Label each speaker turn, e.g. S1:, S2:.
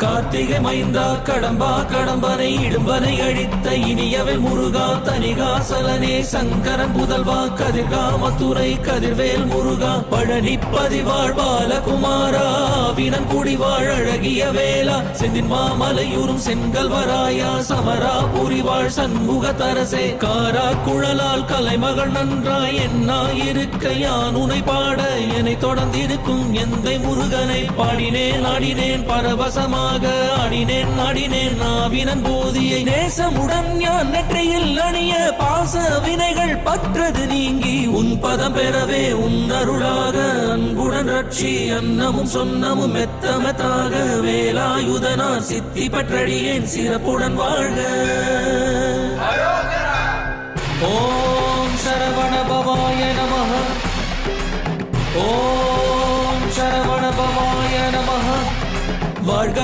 S1: கார்த்திகை மைந்தா கடம்பா கடம்பனை இடும்பனை அழித்த இனியவள் முருகா தனிகாசலனே சங்கரன் புதல்வா கதிர்கா மத்துரை கதிர்வேல் முருகா பழனி பதிவாழ் பாலகுமாரா வினன் குடிவாழ் அழகிய வேளா செந்தின் மாமலையூரும் செங்கல்வராயா சமரா புரிவாழ் சண்முக தரசே காரா குழலால் கலைமகள் நன்றாய் என்னா இருக்க யான் உனை பாட என்னை தொடர்ந்திருக்கும் எந்தை முருகனை பாடினேன் ஆடினேன் பரவசமாக ஆடினேன் ஆடினேன் நாவினன் போதியை நேசமுடன் ஞான் நெற்றியில் அணிய பாச வினைகள் பற்றது நீங்கி உன் பதம் பெறவே உன் அருளாக அன்புடன் ரட்சி அன்னமும் சொன்னமும் மெத்தமெத்தாக வேலாயுதனார் சித்தி பற்றடியேன் சிறப்புடன் வாழ்க. ஓம் சரவண பவாய நமஹ. ஓம் சரவண பவாய நமஹ. வாழ்க.